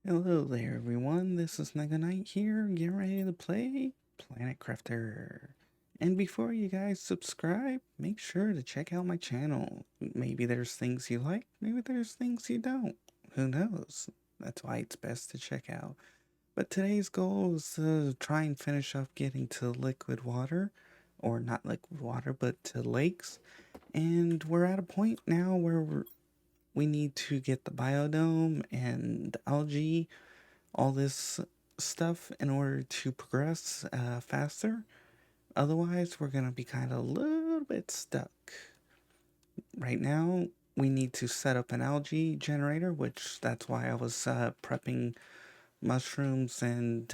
Hello there, everyone. This is Neko here, getting ready to play Planet Crafter. And before you guys subscribe, make sure to check out my channel. Maybe there's things you like, maybe there's things you don't. Who knows? That's why it's best to check out. But today's goal is to try and finish up getting to liquid water, or not liquid water, but to lakes. And we're at a point now where we need to get the biodome and the algae, all this stuff in order to progress faster. Otherwise, we're going to be kind of a little bit stuck. Right now, we need to set up an algae generator, which that's why I was prepping mushrooms and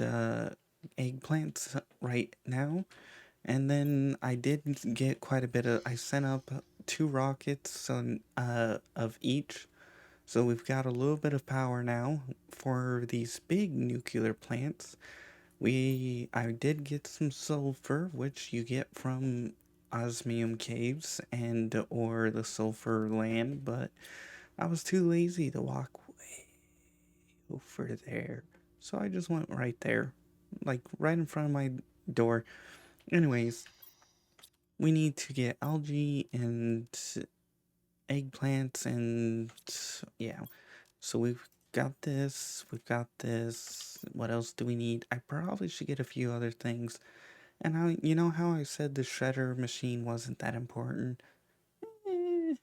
eggplants right now. And then I did get quite a bit of, I sent up 2 rockets of each. So we've got a little bit of power now for these big nuclear plants. I did get some sulfur, which you get from osmium caves and or the sulfur land, but I was too lazy to walk way over there. So I just went right there, like right in front of my door. Anyways, we need to get algae and eggplants and yeah. So we've got this. What else do we need? I probably should get a few other things. And you know how I said the shredder machine wasn't that important? Eh,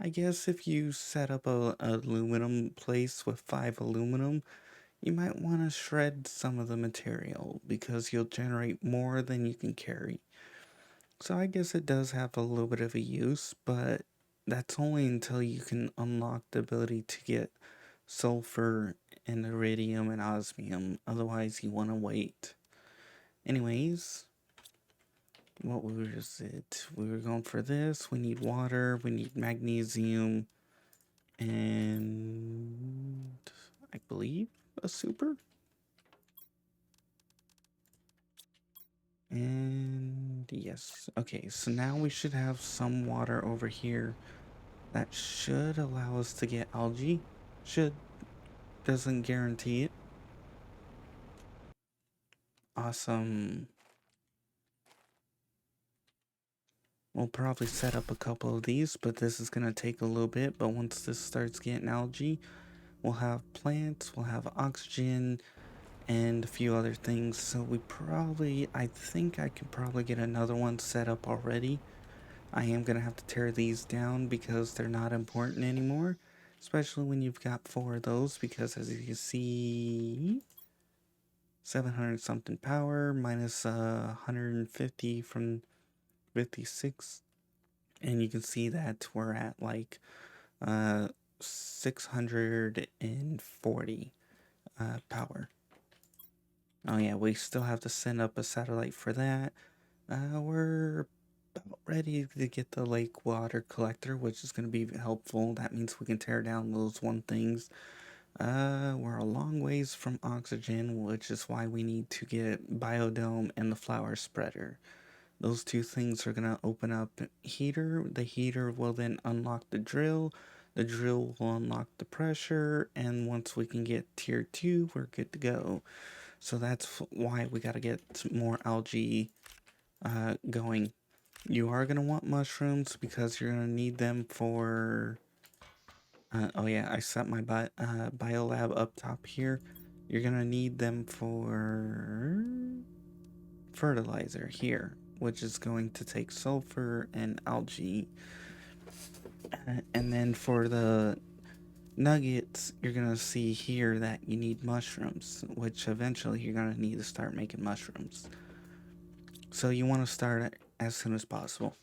I guess if you set up a aluminum place with 5 aluminum, you might want to shred some of the material because you'll generate more than you can carry. So I guess it does have a little bit of a use, but that's only until you can unlock the ability to get sulfur and iridium and osmium. Otherwise, you want to wait. Anyways, what was it? We were going for this. We need water. We need magnesium. And I believe a super. And yes. Okay, so now we should have some water over here. That should allow us to get algae. Should. Doesn't guarantee it. Awesome. We'll probably set up a couple of these, but this is going to take a little bit. But once this starts getting algae, we'll have plants, we'll have oxygen, and a few other things. So I think I could probably get another one set up already. I am going to have to tear these down because they're not important anymore. Especially when you've got 4 of those, because as you can see, 700 something power minus 150 from 56. And you can see that we're at like 640 power. Oh yeah, we still have to send up a satellite for that. We're about ready to get the lake water collector, which is going to be helpful. That means we can tear down those one things. We're a long ways from oxygen, which is why we need to get biodome and the flower spreader. Those 2 things are going to open up heater. The heater will then unlock the drill. The drill will unlock the pressure. And once we can get tier 2, we're good to go. So that's why we got to get more algae going. You are going to want mushrooms because you're going to need them for... oh yeah, I set my biolab up top here. You're going to need them for fertilizer here, which is going to take sulfur and algae. And then for the nuggets, you're going to see here that you need mushrooms, which eventually you're going to need to start making mushrooms. So you want to start as soon as possible.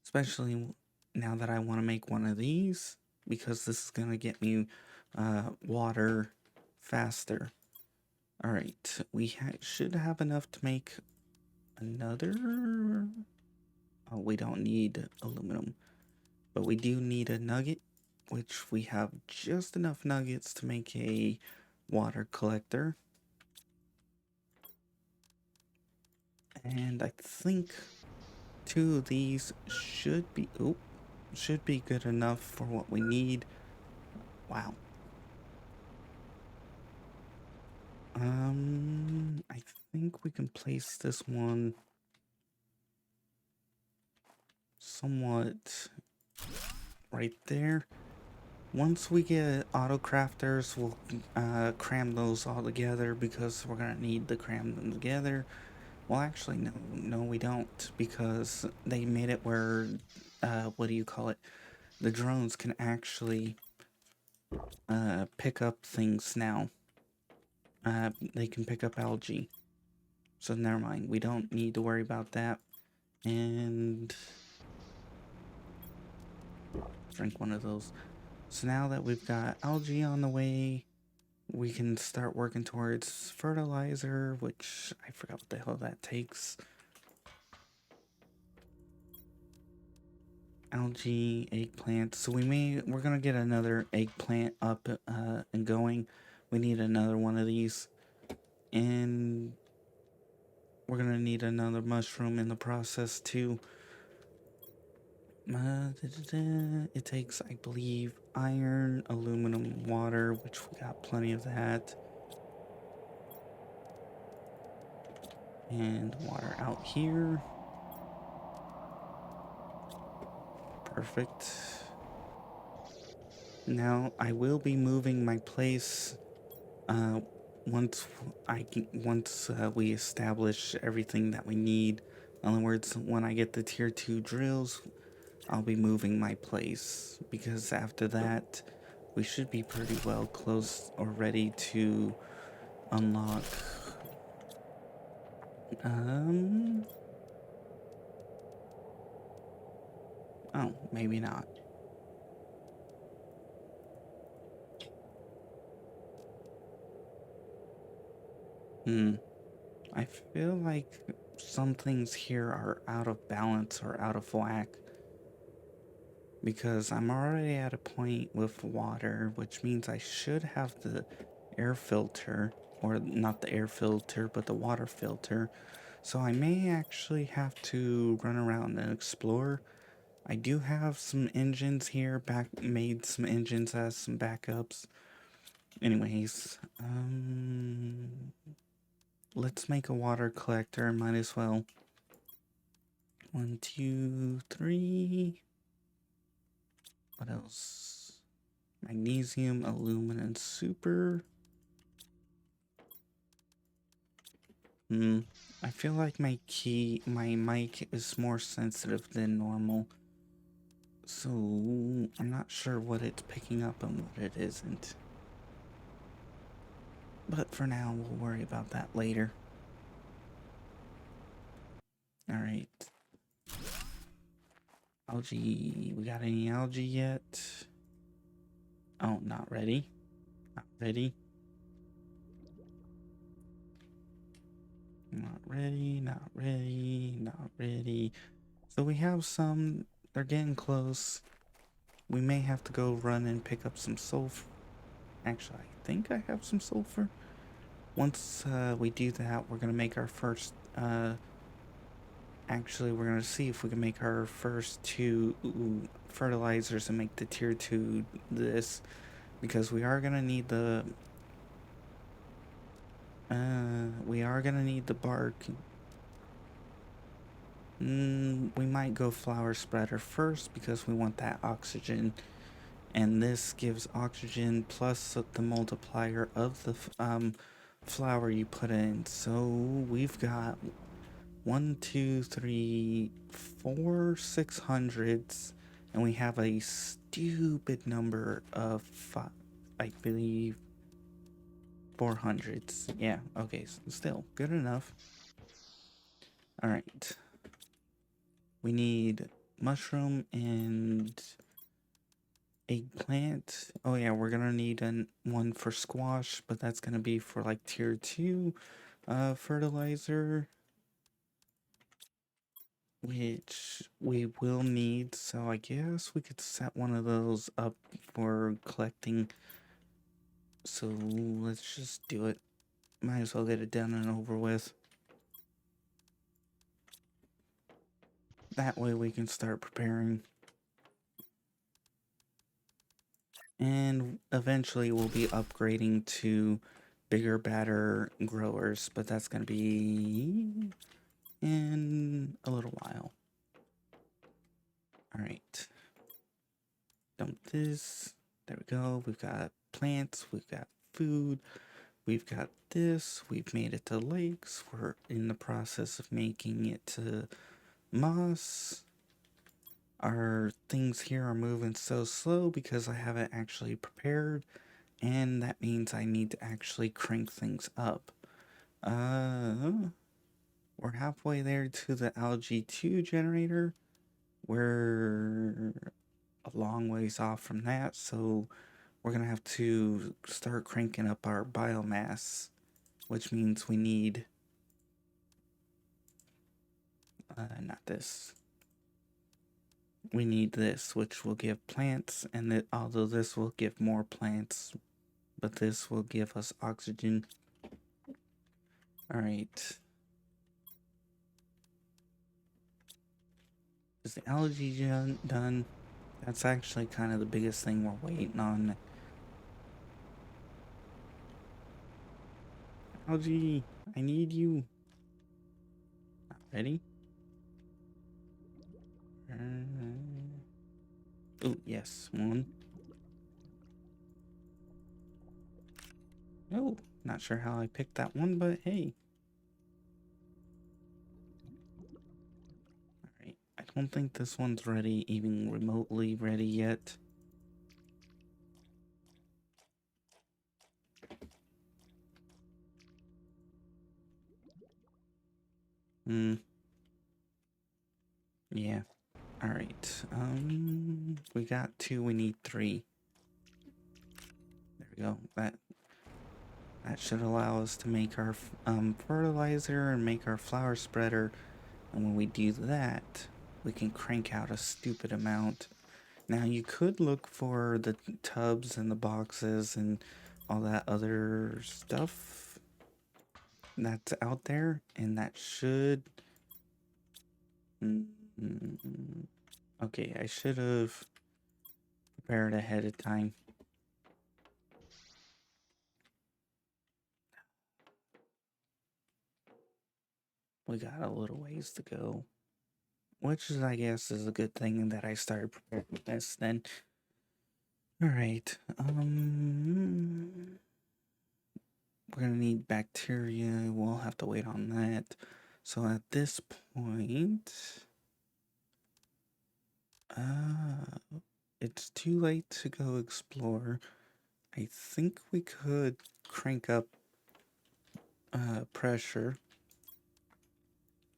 Especially now that I want to make one of these, because this is going to get me water faster. Alright, we should have enough to make another... Oh, we don't need aluminum. But we do need a nugget, which we have just enough nuggets to make a water collector. And I think 2 of these should be good enough for what we need. Wow. think we can place this one somewhat right there. Once we get auto crafters, we'll cram those all together because we're gonna need to cram them together. Well, actually, no, we don't, because they made it where, what do you call it? The drones can actually pick up things now. They can pick up algae. So never mind, we don't need to worry about that. And drink one of those. So now that we've got algae on the way, we can start working towards fertilizer, which I forgot what the hell that takes. Algae, eggplant. So we're gonna get another eggplant up and going. We need another one of these. And we're gonna need another mushroom in the process too. It takes, I believe, iron, aluminum, water, which we got plenty of that. And water out here. Perfect. Now I will be moving my place once we establish everything that we need. In other words, when I get the tier 2 drills, I'll be moving my place, because after that we should be pretty well close or ready to unlock oh, maybe not. I feel like some things here are out of balance or out of whack, because I'm already at a point with water, which means I should have the air filter, or not the air filter, but the water filter. So I may actually have to run around and explore. I do have some engines here, made some engines as some backups. Anyways, let's make a water collector, might as well. 1, 2, 3. What else? Magnesium, aluminum, super. I feel like my mic is more sensitive than normal. So I'm not sure what it's picking up and what it isn't. But for now, we'll worry about that later. Alright. Algae. We got any algae yet? Oh, not ready. Not ready. Not ready, not ready, not ready. So we have some. They're getting close. We may have to go run and pick up some sulfur. Actually, I think I have some sulfur. Once we do that, we're going to make our first... Actually, we're going to see if we can make our first 2 fertilizers and make the tier 2 this. Because we are going to need the... we are going to need the bark. We might go flower spreader first because we want that oxygen. And this gives oxygen plus the multiplier of the flower you put in. So we've got 1, 2, 3, 4 600s, and we have a stupid number of I believe 400s. Yeah, okay, so still good enough. All right, we need mushroom and eggplant. Oh yeah, we're gonna need one for squash, but that's gonna be for like tier 2 fertilizer, which we will need. So I guess we could set one of those up for collecting. So let's just do it. Might as well get it done and over with. That way we can start preparing. And eventually we'll be upgrading to bigger, badder growers, but that's gonna be in a little while. All right, dump this. There we go. We've got plants. We've got food. We've got this. We've made it to lakes. We're in the process of making it to moss. Our things here are moving so slow because I haven't actually prepared, and that means I need to actually crank things up. We're halfway there to the algae 2 generator. We're a long ways off from that, so we're gonna have to start cranking up our biomass, which means we need not this. We need this, which will give plants, and that although this will give more plants, but this will give us oxygen. All right. Is the algae done? That's actually kind of the biggest thing we're waiting on. Algae, I need you. Not ready? Oh, yes, one. Oh, not sure how I picked that one, but hey. Alright, I don't think this one's ready, even remotely ready yet. Yeah. Alright, we got 2, we need 3. There we go. That should allow us to make our fertilizer and make our flower spreader. And when we do that, we can crank out a stupid amount. Now you could look for the tubs and the boxes and all that other stuff that's out there, and that should... Okay, I should have prepared ahead of time. We got a little ways to go, which is, I guess, is a good thing that I started preparing this then. All right, we're gonna need bacteria. We'll have to wait on that. So at this point, it's too late to go explore. I think we could crank up pressure.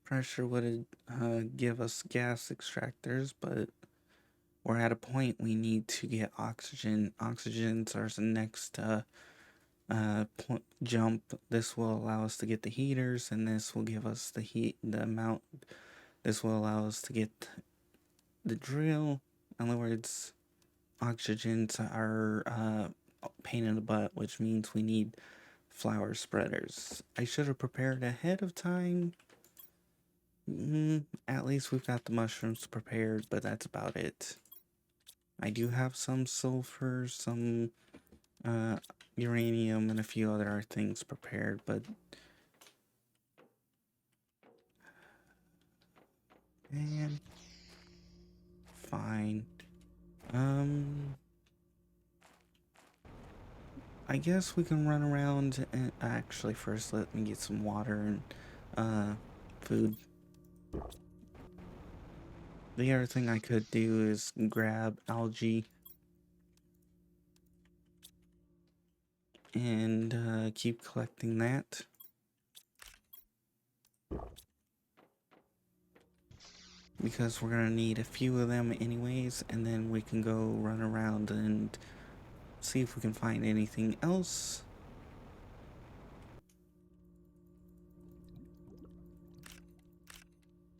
Pressure would give us gas extractors, but we're at a point we need to get oxygen. Oxygen's our next jump. This will allow us to get the heaters, and this will give us the heat, the amount. This will allow us to get the drill. In other words, oxygen's our pain in the butt, which means we need flower spreaders. I should have prepared ahead of time. At least we've got the mushrooms prepared, but that's about it. I do have some sulfur, some uranium, and a few other things prepared, but... Man. Fine. I guess we can run around and... Actually, first let me get some water and food. The other thing I could do is grab algae and keep collecting that. Because we're gonna need a few of them anyways, and then we can go run around and see if we can find anything else.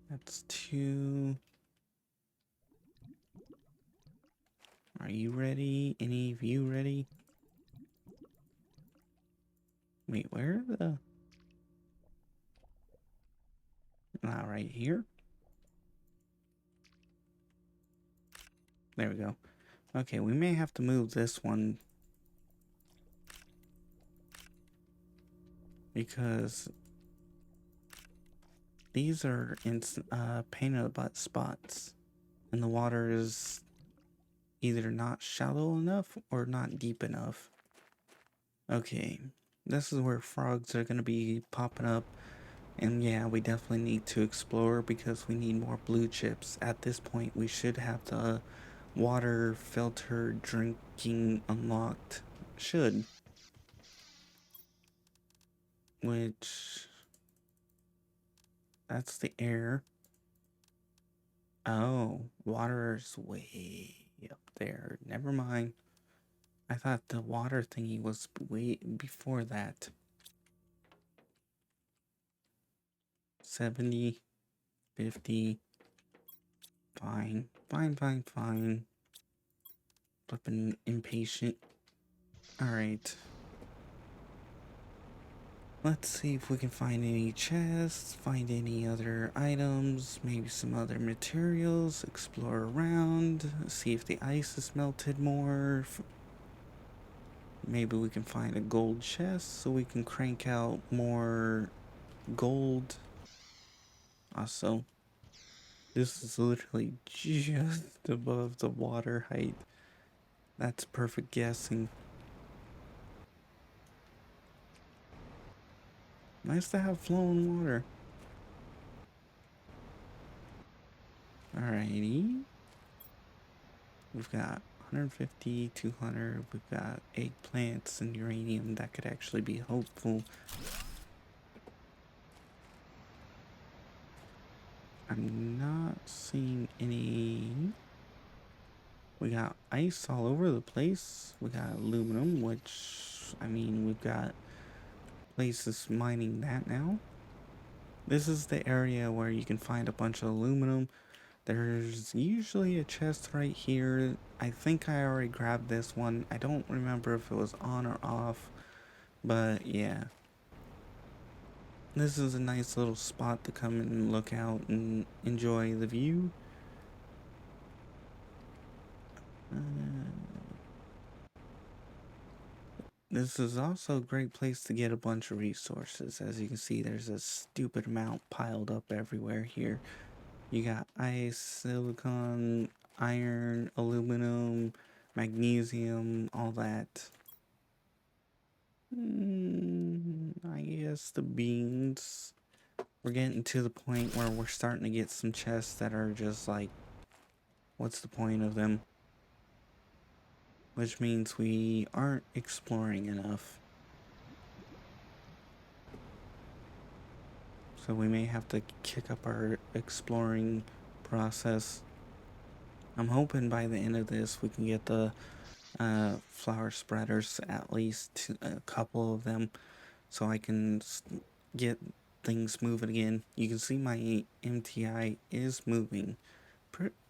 That's 2. Are you ready? Any of you ready? Wait, where the... right here? There we go. Okay, we may have to move this one. because these are in pain in the butt spots, and the water is either not shallow enough or not deep enough. Okay, this is where frogs are going to be popping up, and yeah, we definitely need to explore because we need more blue chips. At this point, we should have the water filter drinking unlocked. Should. Which, that's the air. Oh, water's way up there. Never mind. I thought the water thingy was way before that. 70, 50. Fine, fine, fine, fine. Flipping impatient. Alright. Let's see if we can find any chests, find any other items, maybe some other materials, explore around, see if the ice is melted more. Maybe we can find a gold chest so we can crank out more gold. Also, this is literally just above the water height. That's perfect guessing. Nice to have flowing water. Alrighty. We've got 150, 200. We've got eggplants and uranium. That could actually be hopeful. I'm not seeing any. We got ice all over the place. We got aluminum, which, I mean, we've got places mining that now. This is the area where you can find a bunch of aluminum. There's usually a chest right here. I think I already grabbed this one. I don't remember if it was on or off, but yeah. This is a nice little spot to come and look out and enjoy the view. This is also a great place to get a bunch of resources. As you can see, there's a stupid amount piled up everywhere here. You got ice, silicon, iron, aluminum, magnesium, all that. I guess the beans. We're getting to the point where we're starting to get some chests that are just like, what's the point of them? Which means we aren't exploring enough. So we may have to kick up our exploring process. I'm hoping by the end of this we can get the flower spreaders, at least a couple of them, so I can get things moving again. You can see my MTI is moving.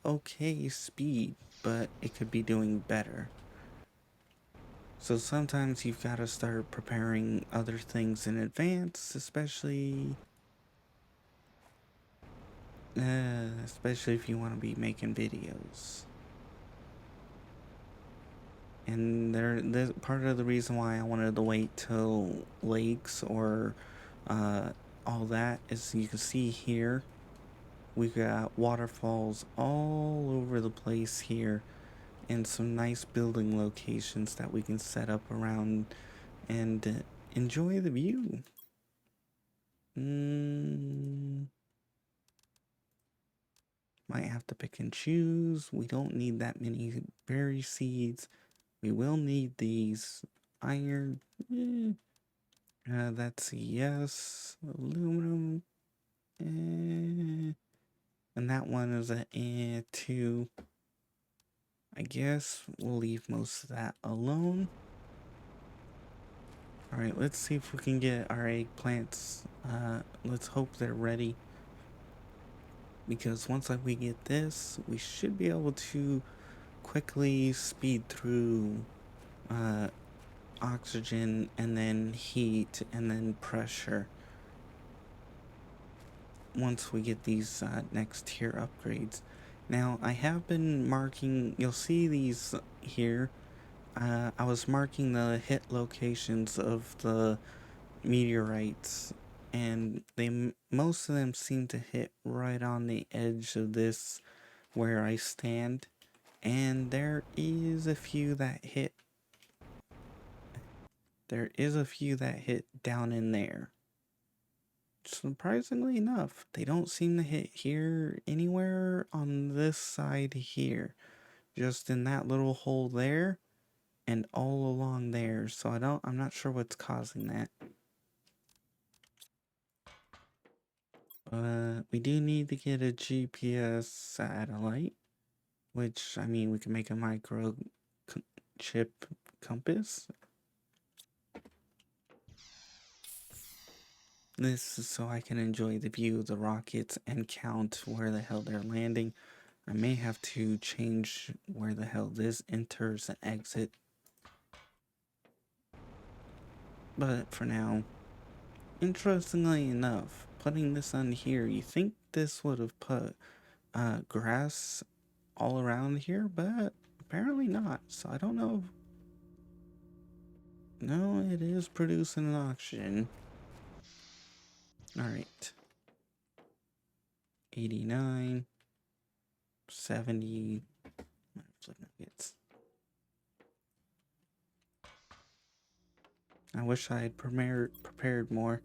Okay speed, but it could be doing better. So sometimes you've got to start preparing other things in advance, especially if you want to be making videos. And there's part of the reason why I wanted to wait till lakes or all that is you can see here we've got waterfalls all over the place here and some nice building locations that we can set up around and enjoy the view. Might have to pick and choose. We don't need that many berry seeds. We will need these. Iron. That's a yes. Aluminum. And that one is a 2. I guess we'll leave most of that alone. Alright, let's see if we can get our eggplants. Let's hope they're ready. Because once we get this, we should be able to quickly speed through oxygen and then heat and then pressure. Once we get these next tier upgrades. Now, I have been marking, you'll see these here. I was marking the hit locations of the meteorites, and most of them seem to hit right on the edge of this where I stand, and there is a few that hit. There is a few that hit down in there. Surprisingly enough, they don't seem to hit here anywhere on this side here. Just in that little hole there and all along there. So I'm not sure what's causing that. But we do need to get a GPS satellite, which, I mean, we can make a micro chip compass. This is so I can enjoy the view of the rockets and count where the hell they're landing. I may have to change where the hell this enters and exit. But for now, interestingly enough, putting this on here, you think this would have put grass all around here, but apparently not. So I don't know. No, it is producing oxygen. Alright. 89. 70. Flip nuggets. I wish I had prepared more.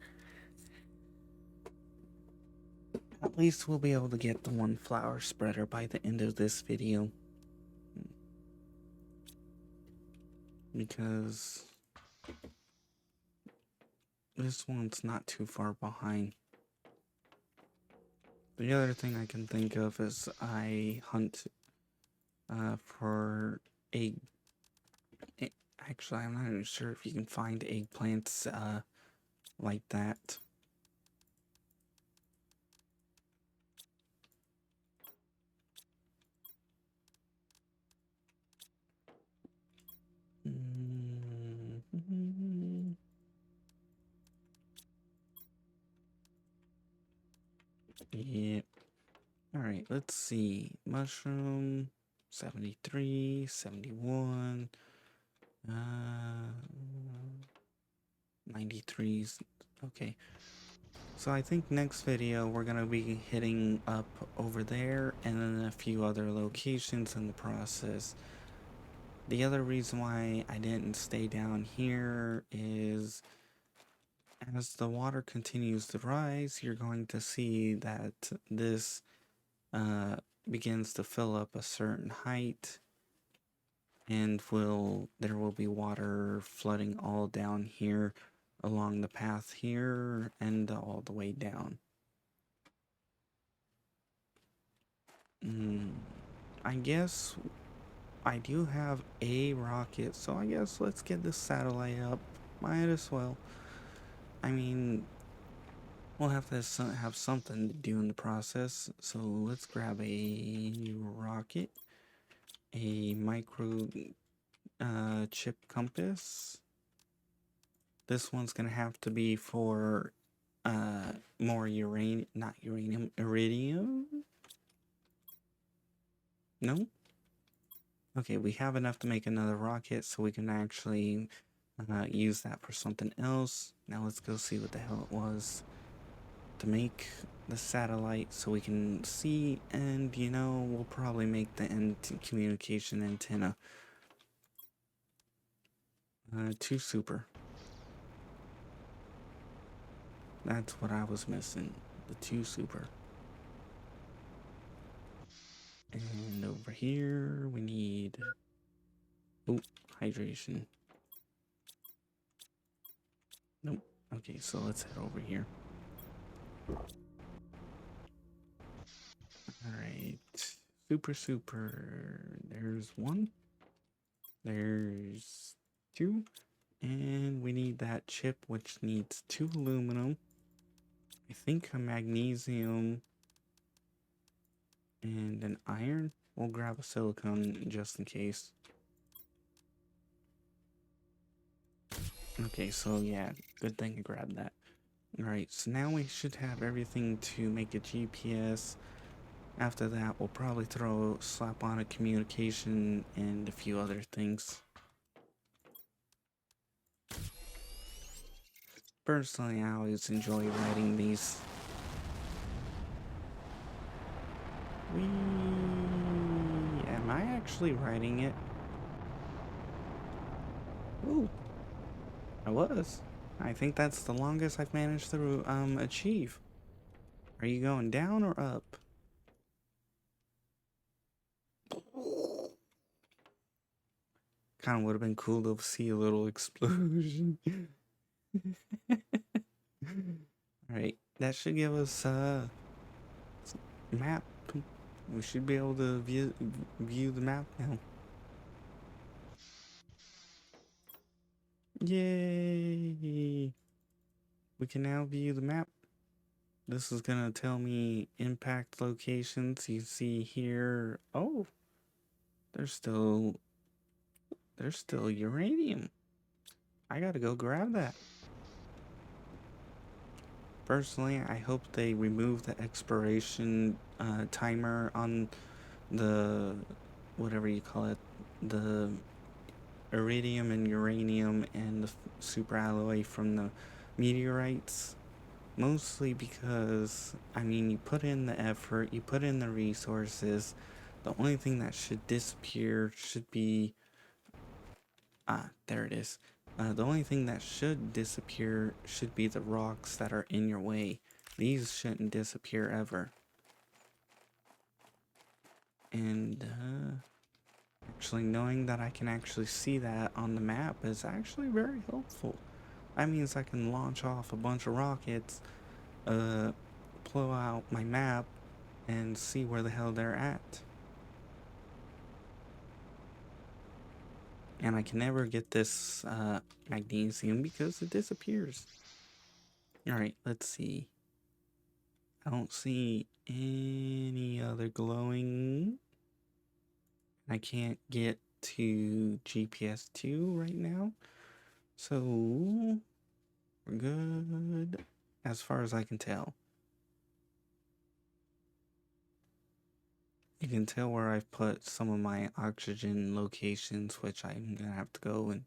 At least we'll be able to get the one flower spreader by the end of this video. Because this one's not too far behind. The other thing I can think of is I hunt for egg. Actually, I'm not even sure if you can find eggplants like that. Yep. Alright, let's see. Mushroom, 73, 71, 93s. Okay. So I think next video we're going to be hitting up over there and then a few other locations in the process. The other reason why I didn't stay down here is as the water continues to rise, you're going to see that this begins to fill up a certain height, and there will be water flooding all down here along the path here and all the way down. I guess I do have a rocket, so I guess let's get this satellite up. Might as well. I mean, we'll have to have something to do in the process, so let's grab a rocket, a micro chip compass. This one's gonna have to be for more iridium. No? Okay, we have enough to make another rocket, so we can actually use that for something else. Now let's go see what the hell it was to make the satellite so we can see, and you know, we'll probably make the communication antenna. 2 super. That's what I was missing. The 2 super. And over here we need hydration. Nope. Okay, so let's head over here. Alright. Super. There's 1. There's 2. And we need that chip, which needs 2 aluminum. I think a magnesium and an iron. We'll grab a silicone just in case. Okay, so yeah, good thing I grabbed that. Alright, so now we should have everything to make a GPS. After that, we'll probably slap on a communication and a few other things. Personally, I always enjoy writing these. Am I actually writing it? Ooh, I was. I think that's the longest I've managed to achieve. Are you going down or up? Kind of would have been cool to see a little explosion. Alright, that should give us a map. We should be able to view the map now. Yay! We can now view the map. This is gonna tell me impact locations. You see here. Oh, there's still uranium. I gotta go grab that. Personally, I hope they remove the expiration timer on the whatever you call it, the iridium and uranium and the superalloy from the meteorites. Mostly because, I mean, you put in the effort, you put in the resources. The only thing that should disappear should be, there it is. The only thing that should disappear should be the rocks that are in your way. These shouldn't disappear ever. And, actually knowing that I can actually see that on the map is actually very helpful. That means I can launch off a bunch of rockets, blow out my map, and see where the hell they're at. And I can never get this magnesium because it disappears. Alright, let's see. I don't see any other glowing. I can't get to GPS 2 right now. So we're good as far as I can tell. You can tell where I've put some of my oxygen locations, which I'm gonna have to go and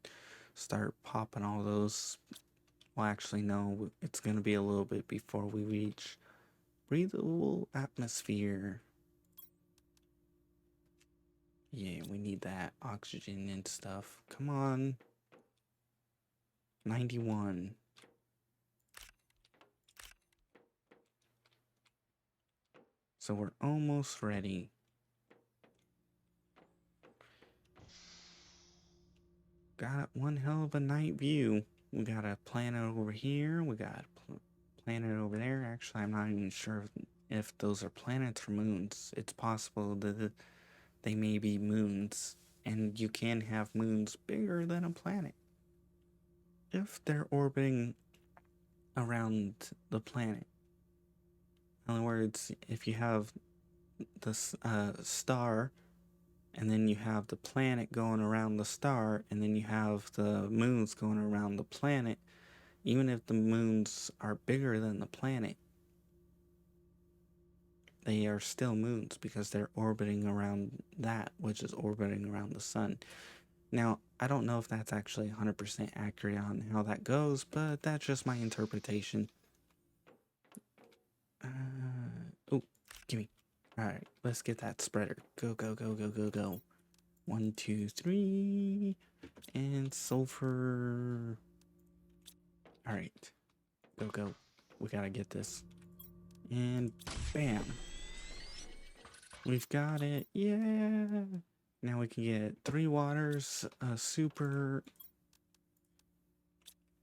start popping all those. Well, actually, no, it's gonna be a little bit before we reach breathable atmosphere. Yeah, we need that oxygen and stuff. Come on. 91. So we're almost ready. Got one hell of a night view. We got a planet over here. We got a planet over there. Actually, I'm not even sure if those are planets or moons. It's possible that they may be moons. And you can have moons bigger than a planet if they're orbiting around the planet. In other words, if you have the star, and then you have the planet going around the star, and then you have the moons going around the planet, even if the moons are bigger than the planet, they are still moons because they're orbiting around that, which is orbiting around the sun. Now, I don't know if that's actually 100% accurate on how that goes, but that's just my interpretation. Oh, gimme. Alright, let's get that spreader. Go, go, go, go, go, go. 1, 2, 3. And sulfur. Alright. Go, go. We gotta get this. And bam. We've got it. Yeah. Now we can get 3 waters, a super,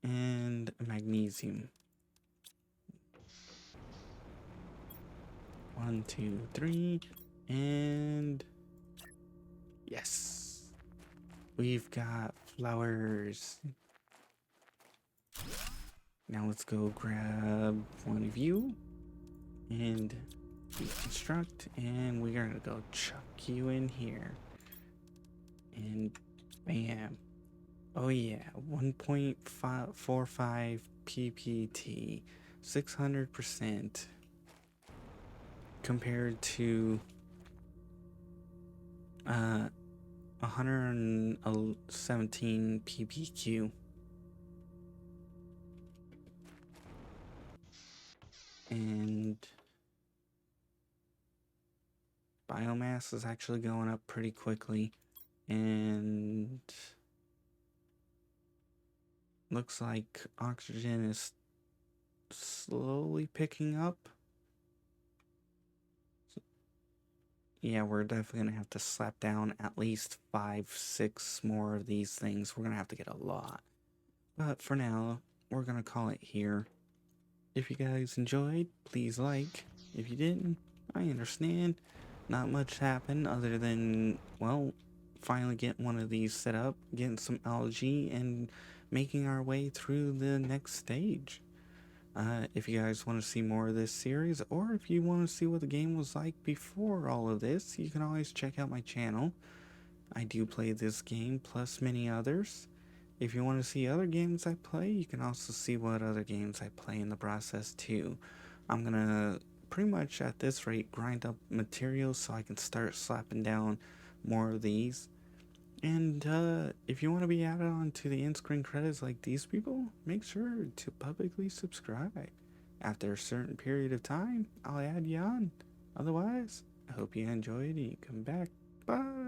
and magnesium. 1, 2, 3. And yes. We've got flowers. Now let's go grab one of you and deconstruct, and we're gonna go chuck you in here. And bam. Oh yeah, 1.45 ppt, 600% compared to 117 ppq. and biomass is actually going up pretty quickly, and looks like oxygen is slowly picking up. Yeah, we're definitely gonna have to slap down at least 5-6 more of these things. We're gonna have to get a lot, but for now we're gonna call it here. If you guys enjoyed, please like. If you didn't, I understand. Not much happened other than, well, finally getting one of these set up, getting some algae, and making our way through the next stage. If you guys want to see more of this series, or if you want to see what the game was like before all of this, you can always check out my channel. I do play this game plus many others. If you want to see other games I play, you can also see what other games I play in the process too. I'm gonna pretty much at this rate grind up materials so I can start slapping down more of these. And if you want to be added on to the end screen credits like these people, make sure to publicly subscribe. After a certain period of time, I'll add you on. Otherwise, I hope you enjoyed and you come back. Bye!